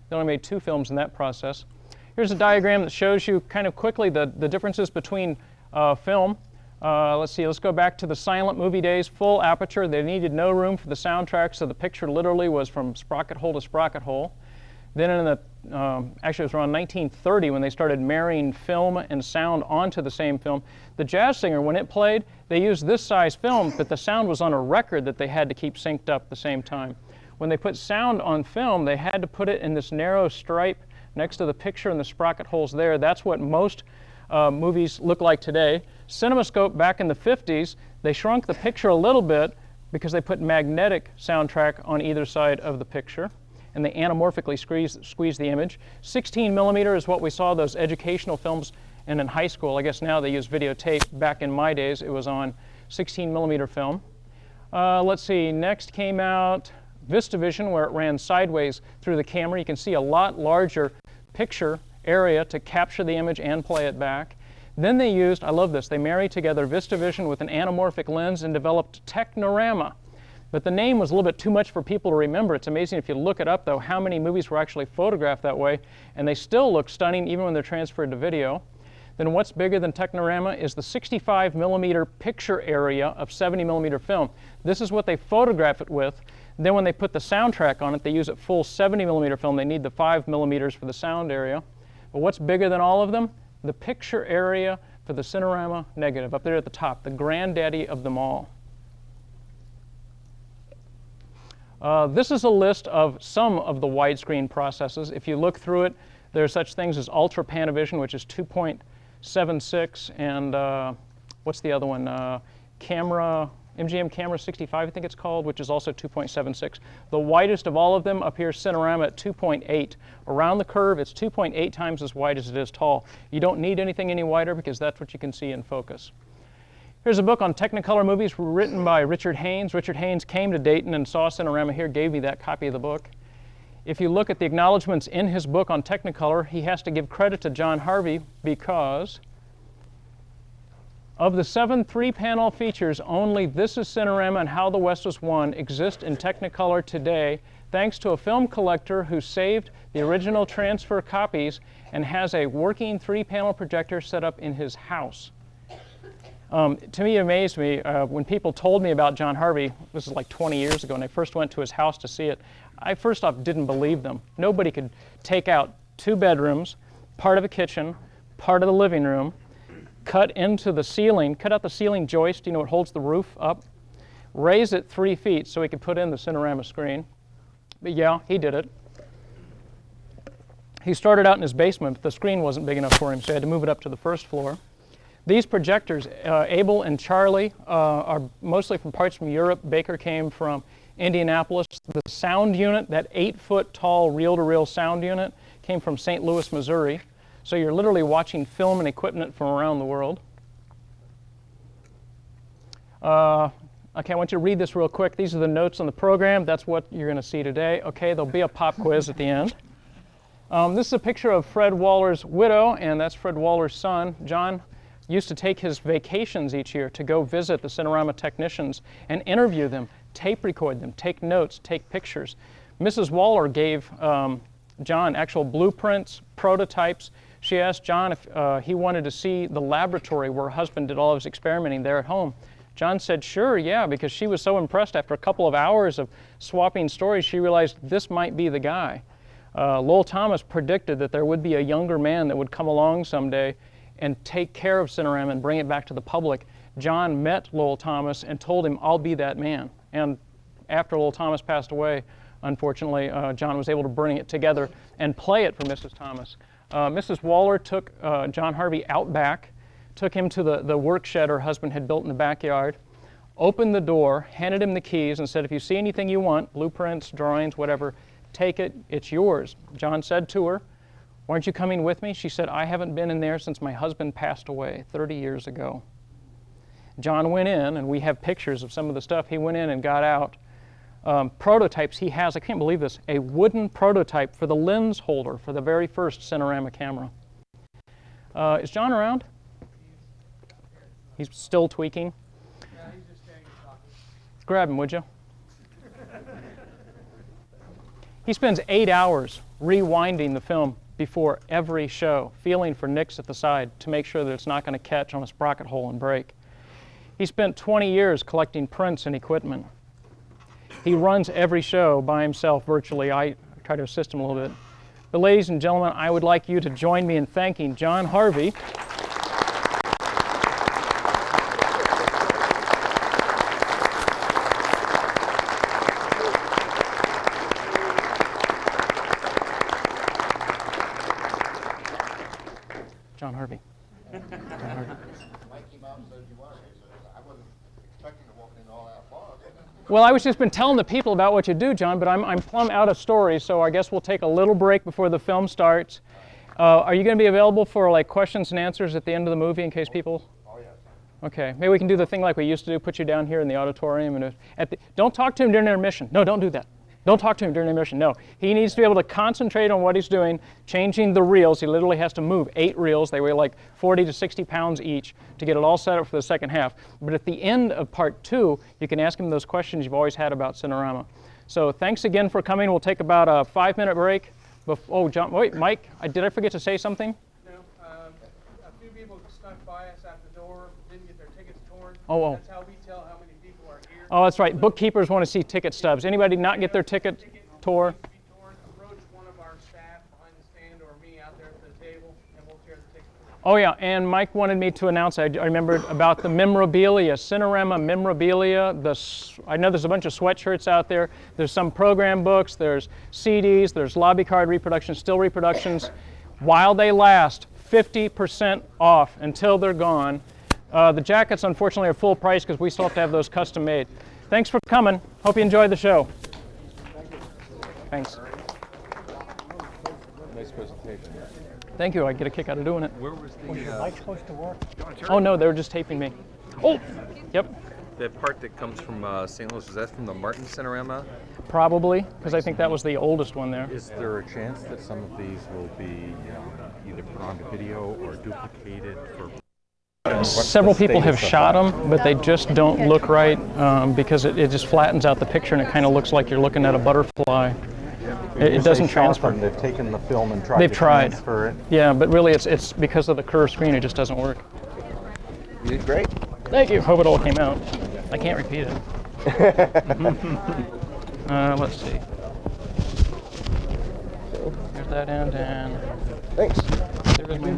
They only made 2 films in that process. Here's a diagram that shows you kind of quickly the differences between film. Let's see, let's go back to the silent movie days, full aperture. They needed no room for the soundtrack, so the picture literally was from sprocket hole to sprocket hole. Then in the, actually it was around 1930 when they started marrying film and sound onto the same film. The Jazz Singer, when it played, they used this size film, but the sound was on a record that they had to keep synced up at the same time. When they put sound on film, they had to put it in this narrow stripe next to the picture and the sprocket holes there. That's what most movies look like today. CinemaScope back in the 50s, they shrunk the picture a little bit because they put magnetic soundtrack on either side of the picture, and they anamorphically squeeze the image. 16 millimeter is what we saw those educational films in high school. I guess now they use videotape. Back in my days, it was on 16 millimeter film. Let's see, next came out VistaVision, where it ran sideways through the camera. You can see a lot larger picture area to capture the image and play it back. Then they used, I love this, they married together VistaVision with an anamorphic lens and developed Cinerama. But the name was a little bit too much for people to remember. It's amazing if you look it up, though, how many movies were actually photographed that way, and they still look stunning even when they're transferred to video. Then what's bigger than Cinerama is the 65 millimeter picture area of 70 millimeter film. This is what they photograph it with. Then when they put the soundtrack on it, they use it full 70 millimeter film. They need the 5 millimeters for the sound area. But what's bigger than all of them? The picture area for the Cinerama negative, up there at the top, the granddaddy of them all. This is a list of some of the widescreen processes. If you look through it, there are such things as Ultra Panavision, which is 2.76, and what's the other one? MGM Camera 65, I think it's called, which is also 2.76. The widest of all of them up here, Cinerama at 2.8. Around the curve, it's 2.8 times as wide as it is tall. You don't need anything any wider because that's what you can see in focus. Here's a book on Technicolor movies written by Richard Haynes. Richard Haynes came to Dayton and saw Cinerama here, gave me that copy of the book. If you look at the acknowledgments in his book on Technicolor, he has to give credit to John Harvey because of the 7 3-panel features, only This Is Cinerama and How the West Was Won exist in Technicolor today, thanks to a film collector who saved the original transfer copies and has a working 3-panel projector set up in his house. To me, it amazed me when people told me about John Harvey. This is like 20 years ago, and I first went to his house to see it. I first off didn't believe them. Nobody could take out 2 bedrooms, part of a kitchen, part of the living room, cut into the ceiling, cut out the ceiling joist, you know, it holds the roof up, raise it 3 feet so he could put in the Cinerama screen. But yeah, he did it. He started out in his basement, but the screen wasn't big enough for him, so he had to move it up to the 1st floor. These projectors, Abel and Charlie, are mostly from parts from Europe. Baker came from Indianapolis. The sound unit, that 8-foot tall reel-to-reel sound unit, came from St. Louis, Missouri. So you're literally watching film and equipment from around the world. Okay, I want you to read this real quick. These are the notes on the program. That's what you're going to see today. Okay, there'll be a pop quiz at the end. This is a picture of Fred Waller's widow, and that's Fred Waller's son. John used to take his vacations each year to go visit the Cinerama technicians and interview them, tape record them, take notes, take pictures. Mrs. Waller gave John actual blueprints, prototypes. She asked John if he wanted to see the laboratory where her husband did all of his experimenting there at home. John said, sure, yeah, because she was so impressed. After a couple of hours of swapping stories, she realized this might be the guy. Lowell Thomas predicted that there would be a younger man that would come along someday and take care of Cinerama and bring it back to the public. John met Lowell Thomas and told him, I'll be that man. And after Lowell Thomas passed away, unfortunately, John was able to bring it together and play it for Mrs. Thomas. Mrs. Waller took John Harvey out back, took him to the work shed her husband had built in the backyard, opened the door, handed him the keys, and said, if you see anything you want, blueprints, drawings, whatever, take it, it's yours. John said to her, aren't you coming with me? She said, I haven't been in there since my husband passed away 30 years ago. John went in, and we have pictures of some of the stuff he went in and got out. Prototypes he has, I can't believe this, a wooden prototype for the lens holder for the very first Cinerama camera. Is John around? He's still tweaking? Yeah, he's just standing talking. Grab him, would you? He spends 8 hours rewinding the film before every show, feeling for nicks at the side to make sure that it's not going to catch on a sprocket hole and break. He spent 20 years collecting prints and equipment. He runs every show by himself virtually. I try to assist him a little bit. But ladies and gentlemen, I would like you to join me in thanking John Harvey. John Harvey. John Harvey. Well, I was just been telling the people about what you do, John, but I'm plumb out of stories, so I guess we'll take a little break before the film starts. Are you going to be available for like questions and answers at the end of the movie in case people? Oh, yes. Okay, maybe we can do the thing like we used to do, put you down here in the auditorium. And don't talk to him during intermission. No, don't do that. Don't talk to him during intermission. No, he needs to be able to concentrate on what he's doing, changing the reels. He literally has to move 8 reels. They weigh like 40 to 60 pounds each to get it all set up for the second half. But at the end of part 2, you can ask him those questions you've always had about Cinerama. So thanks again for coming. We'll take about a 5-minute break. Oh, John, wait, Mike, did I forget to say something? No, a few people snuck by us at the door, didn't get their tickets torn. Oh. That's how we tell how many people are here. Oh, that's right. Bookkeepers want to see ticket stubs. Anybody not get their ticket tore? Approach one of our staff behind the stand or me out there at the table, and we'll tear the tickets. Oh yeah, and Mike wanted me to announce, I remembered about the memorabilia, Cinerama memorabilia. I know there's a bunch of sweatshirts out there. There's some program books, there's CDs, there's lobby card reproductions, still reproductions. While they last, 50% off until they're gone. The jackets, unfortunately, are full price because we still have to have those custom made. Thanks for coming. Hope you enjoyed the show. Thanks. Nice presentation. Thank you. I get a kick out of doing it. Where was the Mike's supposed to work. Oh no, they were just taping me. Oh, yep. that part that comes from St. Louis? Is that from the Martin Cinerama? Probably, because I think that was the oldest one there. Is there a chance that some of these will be either put onto video or duplicated for? Several people have shot them, but they just don't look right because it just flattens out the picture and it kind of looks like you're looking at a butterfly. It doesn't transfer. They've taken the film and tried They've to tried. transfer it. Yeah, but really it's because of the curved screen, it just doesn't work. You did great. Thank you. Hope it all came out. I can't repeat it. Let's see. Here's that end and Thanks. there is my